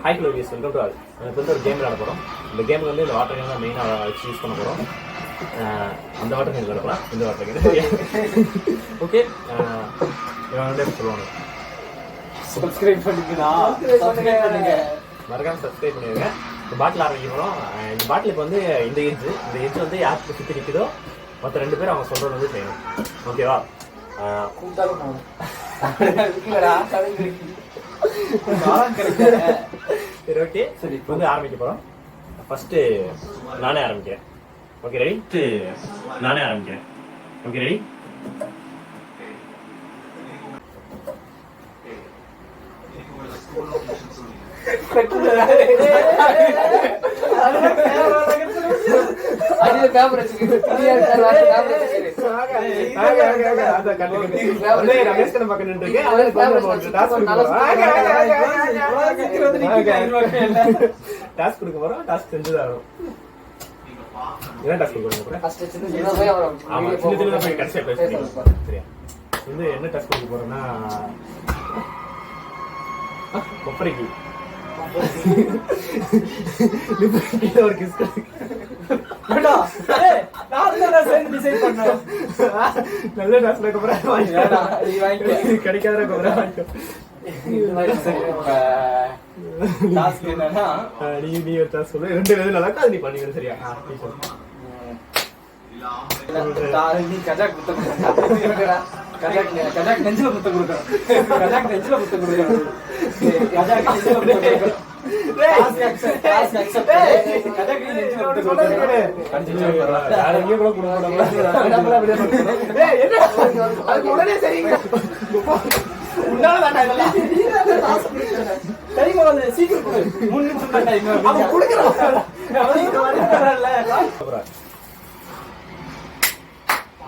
Hi hello views, welcome to all. இப்போ வந்து ஒரு கேம் விளையாட போகிறோம். இந்த கேமுக்கு வந்து இந்த வாட்டர் கேம் தான் மெயினாக வச்சு யூஸ் பண்ண போகிறோம். அந்த வாட்டர் கேம் விளையாட போகிறோம். இந்த வாட்டர் கேம் ஓகே. இவன் வந்து சொல்லுவாங்க சப்ஸ்கிரைப் பண்ணிக்கணும், மறக்காம சப்ஸ்கிரைப் பண்ணிடுங்க. இந்த பாட்டில் ஆரம்பிக்க போகிறோம். இந்த பாட்டில் இப்போ வந்து இந்த எஜ் வந்து யாருக்கு சுற்றி நிற்குதோ மற்ற 2 பேர் அவங்க சொல்கிறது வந்து செய்யணும். ஓகேவா? சரி, ஓகே. சரி, இப்போ வந்து ஆரம்பிக்க போகிறோம். ஃபர்ஸ்ட்டு நானே ஆரம்பிக்கிறேன். Okay ready? நானே ஆரம்பிக்கிறேன். Okay ready? டாஸ்க் கொடுக்க போறோம். டாஸ்க் செஞ்சுதான் ஆகும். என்ன டாஸ்க் கொடுக்க போறோம்? ஆமா, சின்ன சின்ன போய் கடைசியா பேசுறீங்க. சரியா? வந்து என்ன டாஸ்க் கொடுக்க போறோம்னா கொப்பரைக்கு ஒரு கிஸ் நல்ல டாஸ்க் கிடைக்காத நீ சொல்லு. 2 வேலை நடக்கா நீ பண்ணிக்கணும். சரியா? நீ கஜாக் நெஞ்சில முத்த கொடுக்கணும். கஜாக் நெஞ்சில முத்த கொடுக்கணும். கஜாக் நெஞ்சில முத்த கொடுக்கணும்.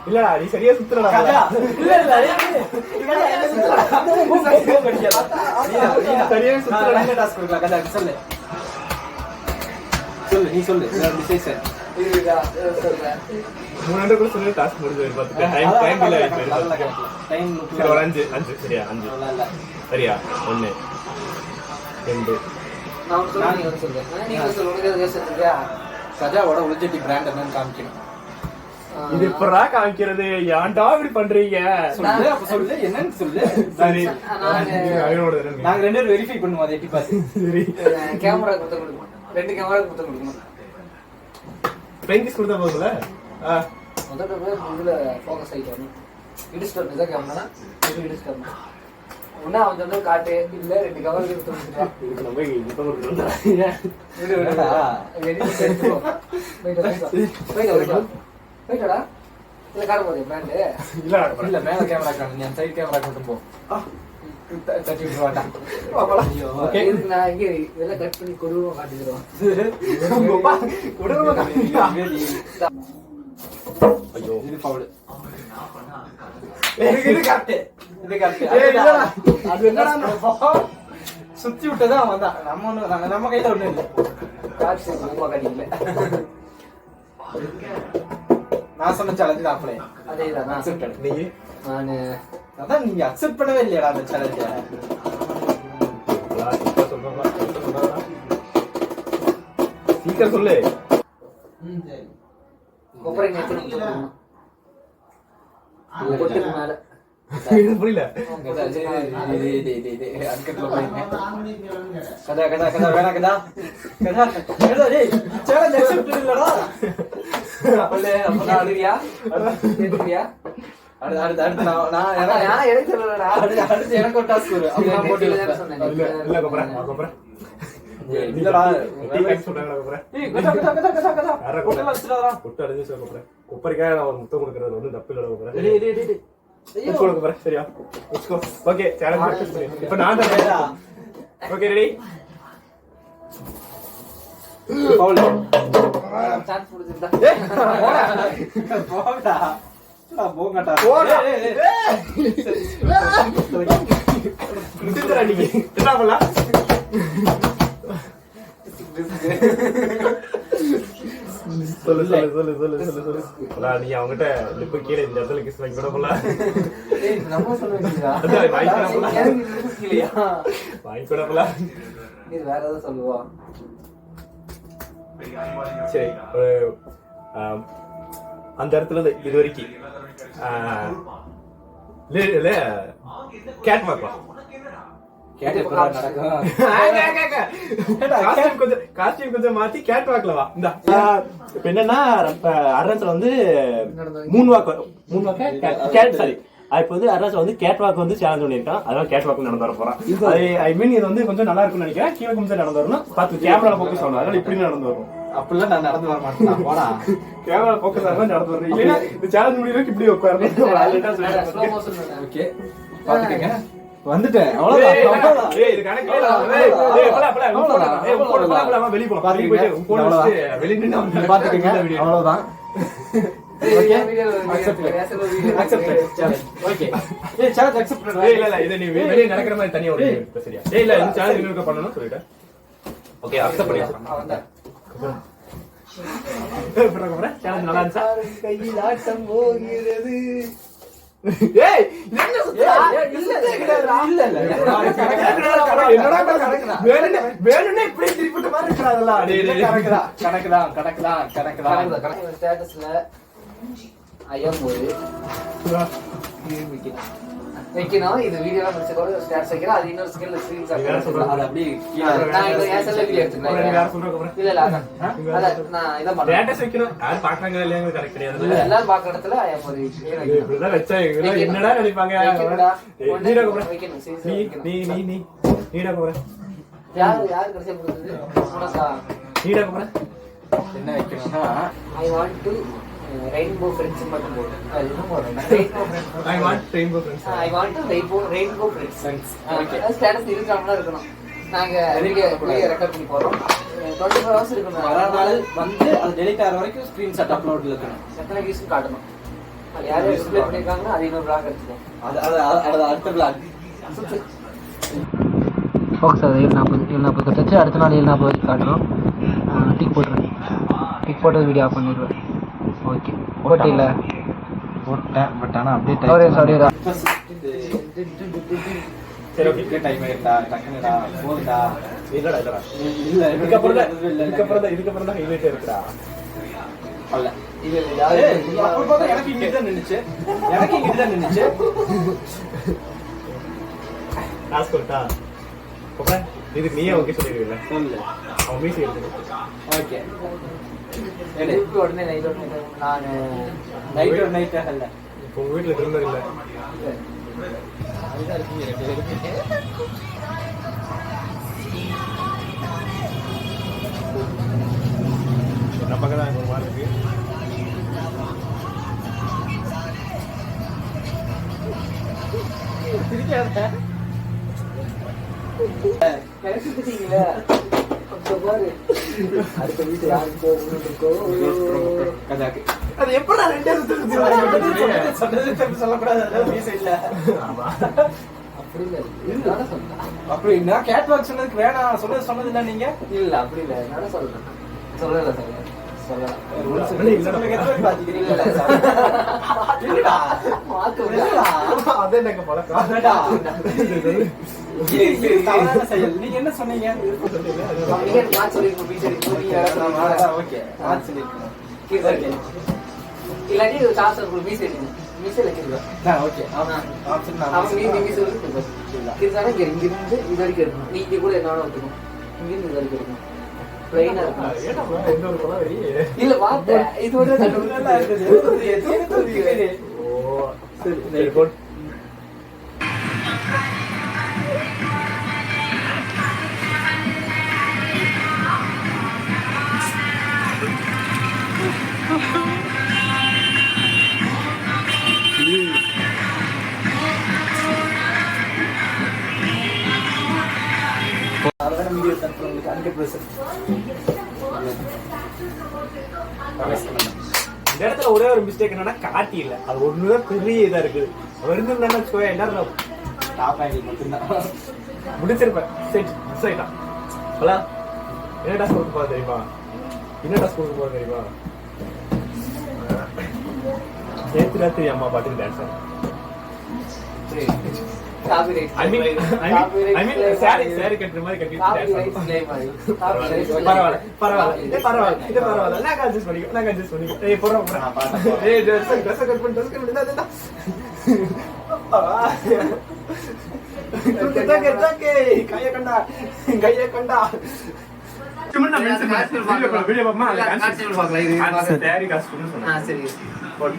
இல்லடா, நீ சரியா சுத்துறடா. சொல்லு, நீ சொல்லு. 3 கூட சொல்லி டாஸ்க் முடிஞ்சது. பாத்துக்க டைம் இல்ல. சரி, ஒரு 5. சரியா? 5 சரியா? 1 2 கஜாவோட ஒரிஜினல் பிராண்ட் என்னன்னு காமிக்கணும். இது எப்படா காமிக்கிறது? ஏன்டா இப்படி பண்றீங்க? சொல்லு என்னன்னு சொல்லு. சரி, நாங்க 2 பேரும் வெரிஃபை பண்ணுவோம். அதை எட்டி பார்த்து. சரி, கேமரா கொடுத்து கொடுக்கணும். 2 கேமரா கொடுத்து கொடுக்கணும். பிரெங்கிஸ் கொடுத்தா போதும்ல. முதல்ல இதுல ஃபோக்கஸ் ஆயிட்டு வரணும். இடிஸ்டர் இதான் கேமரா. இது இடிஸ்டர் ஒன்னா அவன் சொன்னது காட்டு இல்ல. 2 கவர் கொடுத்து கொடுத்துட்டான். இதுக்கு நம்ம இப்ப கொடுத்துறோம். வீடியோ விடடா. எடிட் செஞ்சுறோம். போய்டா. இல்ல காட போதே பிராண்ட். இல்ல மேல கேமரா காணு. நீ சைடு கேமரா கொண்டு போ. தட்டி விட்டுவாடா. ஓகே, இதுக்கு நான் இங்க இதெல்லாம் கட் பண்ணி கொடுவா காட்டிடுறோம். அப்பா கொடுவா காட்டியா? ஐயோ, இது ஃபவுல். இது கரெக்ட். இது கரெக்ட். அது என்னடா சுத்தி விட்டதா வந்தா. நம்ம கையில ஒண்ணு இல்ல. காட்சி ரொம்ப கடியில. நான் சொன்ன சேலஞ்ச் அப்ளை. அதேதான் நான் அக்செப்ட் பண்ணேன். நீங்க நான் அதான் நீங்க அக்செப்ட் பண்ணவே இல்லையடா அந்த சேலஞ்ச. சீக்கிரம் சொல்லு. சரி. கொப்பரை நேத்து கொடுக்கணும். கொட்டுக்கு மேல புரியல. அன்கட்ல போறீங்க. கதா வேணா கதா டேய் சேலஞ்ச் அக்செப்ட் இல்லடா. அப்ப அழுவியா? கேக்குறியா? அடுத்து நான் எனக்கு சொல்லலடா. அடுத்து எனக்கு ஒரு டாஸ்க் வரும். அப்ப நான் போட்டு சொன்னேன். இல்ல கொப்பரை இல்லடா. டீ சொல்றாங்க கொப்பரை. ஏய் கதா கொட்டல வச்சிராதடா. கொட்ட அடிச்சு சொல்ல கொப்பரை. கொப்பரைக்காக நான் ஒரு முத்தம் கொடுக்கறது ஒண்ணும் தப்பு இல்லடா கொப்பரை. டேய் கொப்பரை சரியா? Let's go. Okay, challenge success பண்ணி. இப்போ நான் தான். Okay ready? பவுல் சான்ஸ் கொடுத்துடா. போடா. போங்கடா. போடா. குடுத்துறா நீ. என்ன பண்ணலாம்? சொல்லு. நீ அவங்ககிட்ட லிப்பு கீழே இந்த இடத்துல கிஸ் வாங்கி கூட போல. வாங்கி கூட போல. இது வேற ஏதாவது சொல்லுவா. சரி அந்த இடத்துல இருந்து இது வரைக்கும் கேட் வாக்கலாம். காஸ்டியூம் கொஞ்சம் மாத்தி கேட் வாக்லவா. இந்த இப்ப என்னன்னா அரசல வந்து மூணு வாக்கு கேட் சாரி இப்ப வந்து அரசு வந்து கேட் வாக் வந்து சேலஞ்ச் பண்ணிருக்கான். அதான் கேட் வாக் நடந்து வர போறான். ஐ மீன் இது வந்து கொஞ்சம் நல்லா இருக்கும்னு நினைக்கிறேன். கீழே கொஞ்சம் நடந்து வரணும். பார்த்து கேமரா போக்கஸ் ஆகணும். அதனால இப்படி நடந்து வரும். அப்படிலாம் நான் நடந்து வர மாட்டேன். போனா கேமரா போக்கஸ் ஆகணும் நடந்து வரணும். இல்லைன்னா இந்த சேலஞ்ச் முடியறதுக்கு இப்படி உட்காரணும். ஓகே பாத்துக்கங்க. வந்துட்டேன். அவ்வளவுதான். ஏய் இது கணக்கே இல்ல. ஏய் போடா வெளிய போலாம். வெளிய நின்னு பாத்துக்கங்க. அவ்வளவுதான். Okay accept challenge. ஓகே ஏய் சேலஞ்ச் அக்செப்ட். ஏய் இல்ல இத நீ வெளிய நடக்கிற மாதிரி தனியா ஒரு சரியா. ஏய் இல்ல இந்த சேலஞ்ச் இன்னொருக்க பண்ணனும் சொல்லிட்டேன். ஓகே அக்செப்ட் பண்ணிடுறேன். வந்தா பரவாயில்லை. சேலஞ்ச் நல்லா இருந்துச்சா? கையில் ஆட்டம் போகிறது. ஏய் என்ன சுத்தா? இல்ல என்னடா கணக்குடா. வேணும்னே இப்படி திருப்பிட்ட மாதிரி இருக்கறாதல்ல. கணக்குதான். ஸ்டேட்டஸ்ல ஐயம் போய் வைக்கணும். இது வீடியோலாம் முடிச்ச கூட ஸ்டேட்டஸ் வைக்கிறேன். அது இன்னொரு ஸ்கில்ல ஸ்கிரீன் ஷாட் அது அப்படியே நான் இந்த ஏசல்ல வீடியோ எடுத்துக்கிறேன். வேற சொல்றேன். இல்ல அத நான் இத மாட்டேன். ஸ்டேட்டஸ் வைக்கணும். யார் பாக்குறாங்க இல்லையா கரெக்ட் கிடையாது. எல்லாரும் பாக்குற இடத்துல ஐயம் போய் இப்படிதான் வெச்சா என்னடா நினைப்பாங்க. நீடா கோபுர நீ நீடா கோபுர யார் கடைசியா கொடுத்தது உனக்கா? நீடா கோபுர என்ன வைக்கணும்னா I want to rainbow friends மட்டும் போடு. அது இன்னும் போறேன். I want rainbow friends. I want to rainbow friends. Okay status இருக்காமல இருக்கணும். நாங்க வீடியோ ரெக்கார்ட் பண்ணி போறோம். 24 hours இருக்கணும். வர நாள் வந்து அது டெலீட் ஆற வரைக்கும் ஸ்கிரீன்ஷாட் அப்லோட்ல இருக்கணும். எத்தனை வியூஸ் காட்டணும். அது யாரோ டிஸ்ப்ளே பண்ணிருக்காங்கன்னா அது இன்னொரு பிளாக் எடுத்துக்கோ. அது அடுத்த பிளாக். Okay sir 740 கட்டாச்சு. அடுத்த நாள் 740 காட்டணும். டிக் போட்டுறேன். டிக் போட்டு வீடியோ ஆஃப் பண்ணிடுவேன். ஓகே போட்டில போட்டேன். பட் ஆனா அப்டேட் சாரிடா. சரி ஓகே டைம் ஆயிட்டா. டக்குனடா போடுடா. இல்லடா இல்ல இதுக்கு அப்புறம் தான் ஹைலைட் இருக்குடா. அல்ல இது அப்போ பார்த்தா எனக்கு இங்க தான் நின்னுச்சு. டாஸ்க் கொடுத்தா ஓகே இதுக்கு நீயே ஓகே சொல்லிடுவீல. சொல்லு அவன் மீசி எடுத்து. ஓகே எடுத்து உடனே நைட் அல்ல. இப்போ உங்க வீட்டுல திரும்ப இல்ல. அதுதான் இருக்கு. நம்ம பக்கம் தான் ஒரு மாதிரி இருக்கு. சிரிக்காத கிடைச்சிட்டீங்களா? அடுத்த வீட்டு யாருக்கோ அது எப்படி சொல்லக்கூடாது. அப்படி நான் கேட் வாக் சொன்னதுக்கு வேணாம் சொன்னது இல்ல. நீங்க இல்ல அப்படி இல்ல நான் சொல்லல நீங்க என்ன சொன்னீங்க? இல்லாட்டி இங்கிருந்து இது வரைக்கும் இருக்கணும். நீங்க கூட என்ன ஒத்துக்கும். இங்கிருந்து இது வரைக்கும் இருக்கணும். இல்ல வார்த்தை இதோட இந்த இடத்துல ஒரே ஒரு மிஸ்டேக் என்னன்னா காட்டி இல்ல. அது ஒண்ணுதான் பெரிய இதா இருக்குது. வருந்துன்னு என்ன டாப் ஆங்கிள் மட்டும்தான் முடிச்சிருப்பேன். செட் மிஸ் ஆயிட்டான். என்ன டாஸ்க் கொடுக்க போறது தெரியுமா? நேற்று ராத்திரி அம்மா பாட்டுக்கு டான்ஸ் ஆகும். காபிரைட் I mean, saree கட்டுற மாதிரி கட்டிட்டு காபிரைட் ஸ்லே மாதிரி பரவாயில்ல நான் அட்ஜஸ்ட் பண்ணிக்கோ ஏய் போறோம் ஏய் ட்ரெஸ் கட் பண்ணி தக்கே கைய கண்டா சும்மா நான் மென்ஷன் வீடியோ பாப்பமா கான்செப்ட் பார்க்கலாம் இது saree காஸ்ட்யூம்னு சொன்னா சரி போடு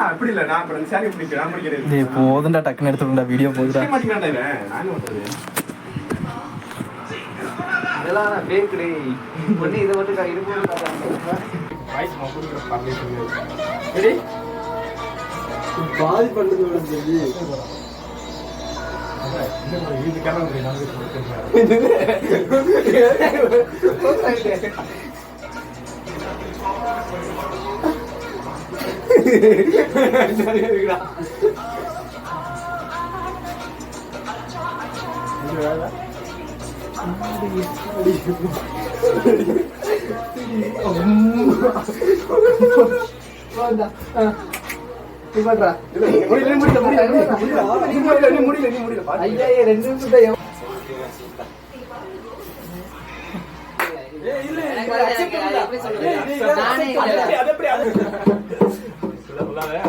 அப்படி இல்ல நான் அப்புறம் saree பிடிக்கிறேன் நான் பிடிக்கிறேன் டேய் போதும்டா டக்குன்னு எடுத்துடா வீடியோ போகுதுடா மாட்டிக்கலாம்டா இவன் நான் பண்றது இதெல்லாம் நான் பேக் டே ஒண்ணு இத மட்டும் இருமுறை வாய்ஸ் மாப்புற பர்மிஷன் ரெடி பாதி பண்ணது விடுது இது கேமரா நான் சொல்றேன்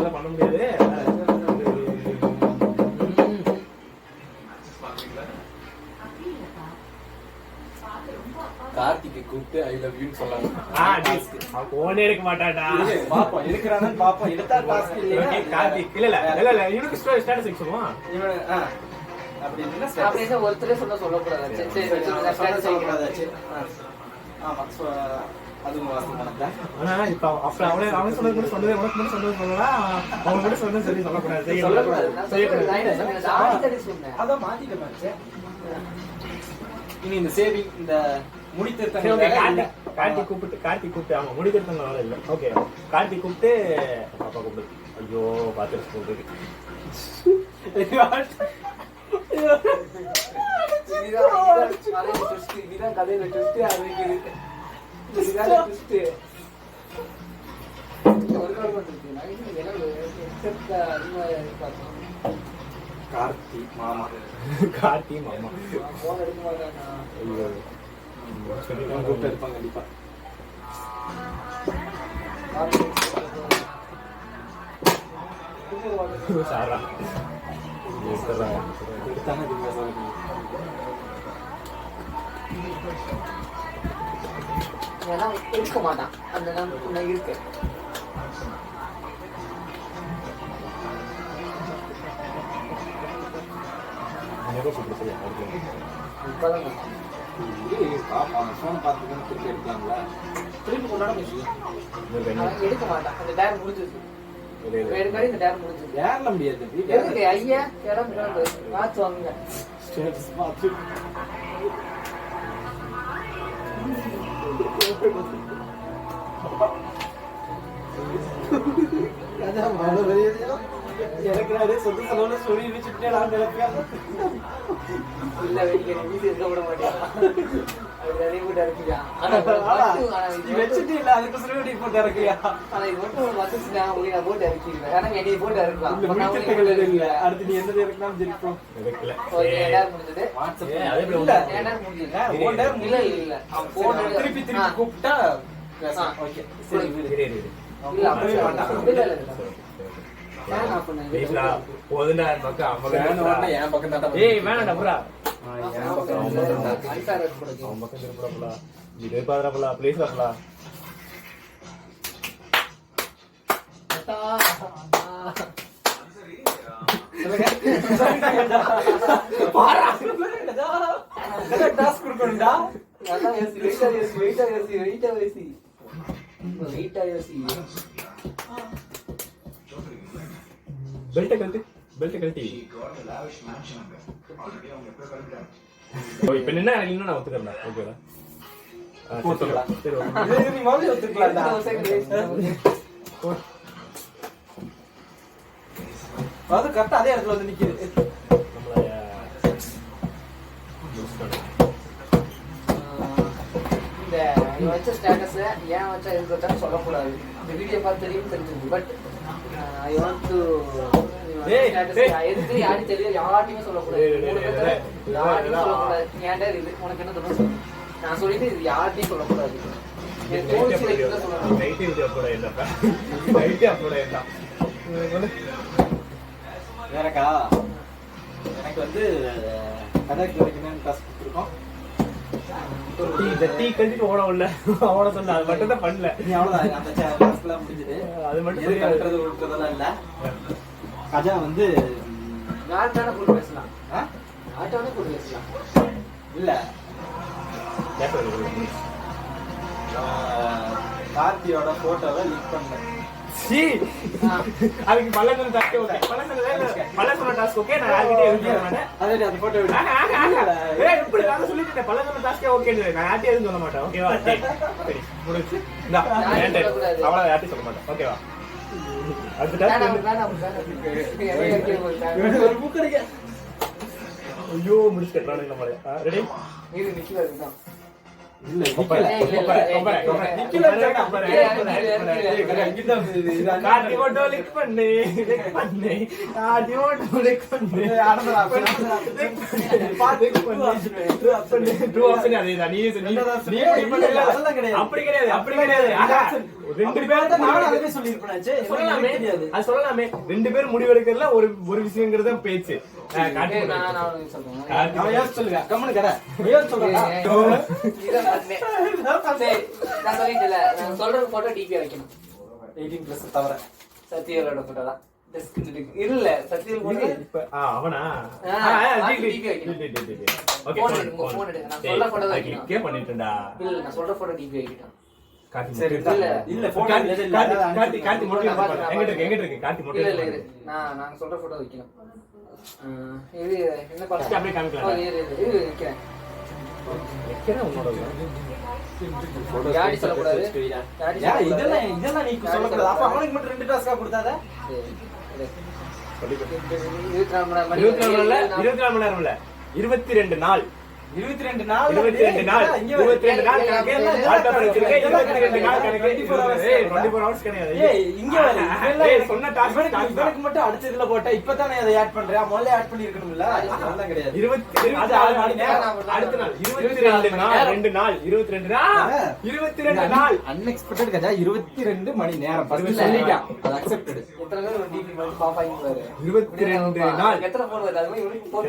பண்ண முடியாது கார்த்திகை கூப்பிட்டு ஐ லவ் யூ சொல்லலாம் போனே எடுக்க மாட்டாடா பாப்போம் எடுக்கறானு பாப்போம் எடுத்தா டாஸ்க் இல்லையா கார்த்திக் இல்ல இவனுக்கு ஸ்டேட்டஸ் சொல்லுவான் இவன் அப்படி என்ன அப்படியே ஒருத்தரே சொல்லக்கூடாது சரி ஆமா அதுவும் வாசம் ஆனா இப்ப அப்புறம் அவனே சொன்னது கூட சொன்னது உனக்கு மட்டும் சொன்னது சொல்லலாம் அவங்க கூட சொன்னது சரி சொல்லக்கூடாது அதான் மாத்திட்ட மாச்சே இனி இந்த சேவிங் இந்த கார்த்திக் கூப்பிட்டு அவங்க முடித்திருத்தம் வேலை இல்லை ஓகே கார்த்திக் கூப்பிட்டு பாப்பா கூப்பிடு ஐயோ பாத்து கூப்பிட்டு கார்த்தி மாமா ஐயோ கூப்பிட்டு இருப்பாங்க கண்டிப்பா சாரா எடுத்தாங்க நீங்க சொல்லுங்க இருக்க மாட்டான் அந்த நம்பிக்கை இருக்கு திருப்பி கொண்டாட எடுக்க மாட்டான் அந்த டேர் முடிஞ்சிருக்கு இந்த டேர் முடிஞ்சிருக்கு ஏறல முடியாது எதுக்கு ஐயா இடம் காத்து வாங்குங்க ஸ்டேட்டஸ் பார்த்து இறக்குறாரு சொந்த செலவுல சொல்லி வச்சுட்டு நான் நினைப்பேன் இல்ல வெளியே வீட்டு இருக்க விட மாட்டேன் அது நிறைய போட்டு இறக்கியா வச்சுட்டு இல்ல அதுக்கு சொல்லி போட்டு இறக்கியா ஆனா இது மட்டும் வந்துச்சுன்னா நான் போட்டு இறக்கிடுவேன் ஆனா என்னைய போட்டு இறக்கலாம் இல்ல அடுத்து நீ எந்த இறக்கலாம் ஜெயிப்போம் முடிஞ்சது இல்ல திருப்பி திருப்பி கூப்பிட்டா ஓகே சரி இல்ல அப்படியே வேண்டாம் போதுண்டா பக்கம் வேணும் என் பக்கம் தான் ஏய் வேணாடா புரா என் பக்கம் அவன் பக்கம் திருப்படா இதே பாதுறாப்பலா ப்ளீஸ் ராப்பலா டாஸ்க் கொடுக்கணும்டா பெல்ட் கழட்டி இப்ப என்ன இன்னும் நான் ஒத்துக்கிறேன் ஓகேடா சரி நீ மாதிரி ஒத்துக்கலாம்டா அது கரெக்டா அதே இடத்துல வந்து நிக்குது இந்த வச்ச ஸ்டேட்டஸ் ஏன் வச்சா எதுக்கு வச்சாலும் சொல்லக்கூடாது. இந்த வீடியோ பார்த்து தெரிஞ்சிருக்கு. பட் ஐ வாண்ட் டு எதுக்கு யாரும் தெரியும், யார்ட்டையுமே சொல்லக்கூடாது. யார்ட்டையும் சொல்லக்கூடாது. ஏன்டா இது உனக்கு என்ன தோணும் சொல்லு. நான் சொல்லிட்டு இது யார்ட்டையும் சொல்லக்கூடாது. எனக்கா எனக்கு வந்து கதைக்கு வரைக்கும் காசு கொடுத்துருக்கோம். டீ கண்டிட்டு ஓட உள்ள அவன சொன்ன அது மட்டும் தான் பண்ணல. நீ அவ்வளவுதான் அந்த டாஸ்க்லாம் முடிஞ்சது. அது மட்டும் எது கட்டுறது விட்டுறதெல்லாம் இல்ல. கஜா வந்து யார்ட்டான கூட பேசலாம். யார்ட்டான கூட பேசலாம் இல்ல கார்த்தியோட போட்டோவை லீக் பண்ணேன். அதுக்கு பல்லங்கல் டாஸ்க் ஓகே. பல்லங்கல் டாஸ்க் ஓகே. நான் யார்கிட்ட எழுதி மாட்டேன். அதே அந்த போட்டோ விடு. ஏய் இப்படி நான் சொல்லிட்டேன் பல்லங்கல் டாஸ்க் ஓகேன்னு. நான் யார்கிட்ட எழுதி சொல்ல மாட்டேன். ஓகேவா? சரி முடிஞ்சு. இந்தா அவ்வளவு யார்கிட்ட சொல்ல மாட்டேன். ஓகேவா? அடுத்த டாஸ்க் ஒரு புக் அடிக்க. ஐயோ முடிச்சு கட்டறானுங்க நம்மள. ரெடி? இது நிக்கில இருக்குதான். இல்ல கார்த்தி போட்டோ லிக் பண்ணு. கார்த்தி போட்டோ லிக் பண்ணு. அப்படி கிடையாது. ரெண்டு பேரும் முடிவெடுக்கிறதுல ஒரு விஷயங்கிறது பேச்சு. சத்தியோட போட்டோ தான் இல்ல சத்தியம் அவனா பண்ணிட்டுடா. இல்ல நான் சொல்ற போட்டோ டிபி வைக்கிட்டேன். நான் சொல்ற போட்டோ வைக்கணும். இது என்ன பண்ண யாடி சொல்லக்கூடாது. இதெல்லாம் நீ சொல்லக்கூடாது. அப்ப அவனுக்கு மட்டும் 2 டாஸ்கா கொடுத்தாத. 24 மணி நேரம் இல்ல 22 நாள். 22 நாள் கணக்கு. 22 நாள் கணக்கு. 24 hours கிடையாது. இங்க வர சொன்ன டாஸ்க் மட்டும் அடுத்த இதுல போட்டா இப்பதானே அதை ஆட் பண்றியா? முதல்ல ஆட் பண்ணி இருக்கணும்ல. அதெல்லாம் கிடையாது. 24 மணி நேரம் அடுத்த நாள் 22 நாள் 2 நாள் 22 நாள் அன்எக்ஸ்பெக்டட் கஜா 22 மணி நேரம் ஃபர்ஸ்ட் சொல்லிட்டா. அது அக்செப்டட். எத்தனை பேர் ஒரு டிபி வந்து பாப்பாங்க பாரு. 22 நாள் எத்தனை போன் வருது அது இவனுக்கு போன்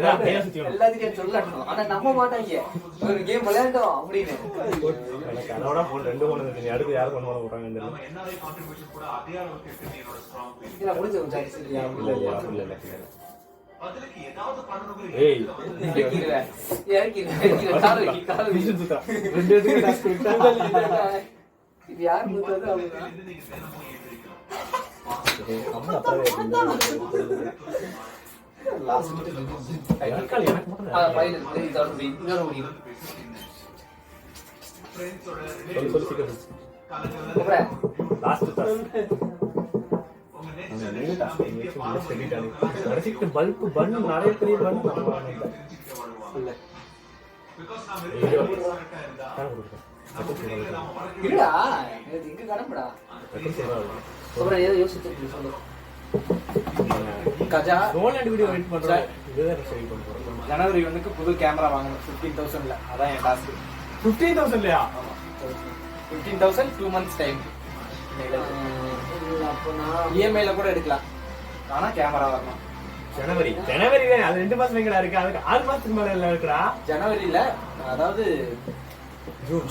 எல்லாத்துக்கும் சொல்லணும். ஆனா நம்ம மாட்டாங்க. ஒரு கேம் விளையாண்டோம் அப்படின்னு அதோட போன் 2 போன் இருக்கு. அடுத்து யார் பண்ண போறாங்க தெரியல. இல்ல முடிஞ்சு சான்ஸ் இல்லையா? இல்ல ஏய் இது யார் கொடுத்தது? பல்பு பண்ணு நிறைய பெரிய பண்ணு இல்லடா இங்க கடம்படா அப்புறம் ஏதோ யோசிச்சு சொல்லு. கஜா ரோலண்ட் வீடியோ வெயிட் பண்றேன். இதுதான் சரி பண்றோம். ஜனவரி 1க்கு புது கேமரா வாங்கணும் 15000ல. அதான் என் டாஸ்க். 15000 இல்லையா? ஆமா 15000 2 months டைம். அப்போ நான் இஎம்ஐல கூட எடுக்கலாம். ஆனா கேமரா வரணும். ஜனவரி தான். அது 2 மாசம் எங்கடா இருக்கு? அதுக்கு 6 மாசத்துக்கு மேல இல்ல இருக்குடா. ஜனவரில அதாவது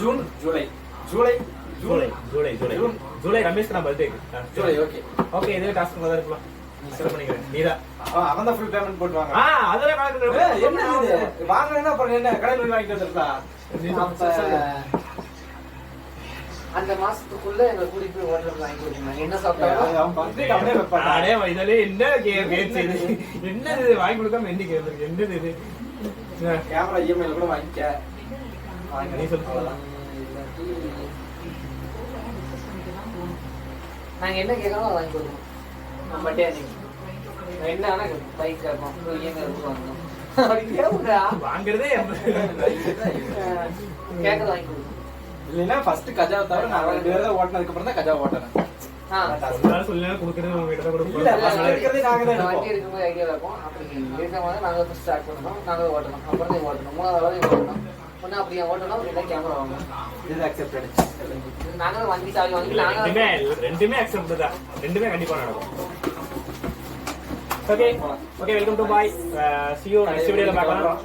ஜூன் ஜூலை ரமேஷ் நான் பர்த்டே. ஜூலை ஓகே ஓகே இதே டாஸ்க் மாதிரி இருக்கலாம். நீ செட் பண்ணிக்கிறேன். நீதா அவன் தான் ஃபுல் பேமெண்ட் போட்டு வாங்க. அதெல்லாம் கணக்கு என்ன இது வாங்குறேன்னா அப்புறம் என்ன கடையில போய் வாங்கிட்டு வந்துடலாம். அந்த மாசத்துக்குள்ள எங்க கூட்டிட்டு போய் ஹோட்டல்ல வாங்கி கொடுத்தாங்க. என்ன சாப்பிட்டாலும் அவன் பர்த்டே அவனே வைப்பான். அடே இதலே என்ன பேச்சு இது? என்னது வாங்கி கொடுக்காம என்ன கேக்குறீங்க? என்னது இது? கேமரா இஎம்ஐல கூட வாங்கிக்க. நீ சொல்லுங்க. நாங்க என்ன கேட்கறோம் வாங்கி கொடுக்கணும். நம்ம பட்டே என்ன ஆனா பைக் கேட்போம். இஎம்ஐ வாங்கணும். அப்படி கேட்குறா வாங்குறதே கேட்கறது வாங்கி கொடுக்கணும். இல்லைன்னா ஃபர்ஸ்ட் கஜாவை தவிர நான் 2 பேரை ஓட்டினதுக்கு அப்புறம் தான் கஜாவை ஓட்டணும். சொல்லலாம் கொடுக்குறது உங்ககிட்ட தான் இல்ல கொடுப்போம். first இருக்கிறதே நாங்க தான் வண்டி எடுப்போம். இருக்கும்போது ஐடியா இருக்கும். அப்படி இருக்கும்போது நாங்க ஃபர்ஸ்ட் ஸ்டார்ட் பண்ணணும், நாங்க ஓட்டணும், அப்புறம் நீங்க ஓட்டணும், மூணாவது ஓட்டணும். ஒண்ணு அப்படியே ஓட்டணும், இல்லை கேமரா வாங்கணும். இது அக்செப்டட். நாங்க வண்டி சாவி வாங்கி இல்ல, நாங்க ரெண்டுமே அக்செப்ட் தான். ரெண்டுமே கண்டிப்பா நடக்கும். Okay okay, welcome to bye. see you next வீடியோல பார்க்கலாம்.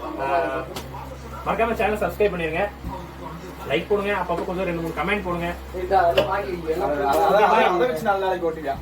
மறக்காம சேனல் சப்ஸ்கிரைப் பண்ணிருங்க, லைக் போடுங்க, அப்பப்போ கொஞ்சம் 2-3 கமெண்ட் போடுங்க. இதெல்லாம் வாங்கி எல்லாம் அதை வச்சு 4 நாளைக்கு ஓட்டுவியா?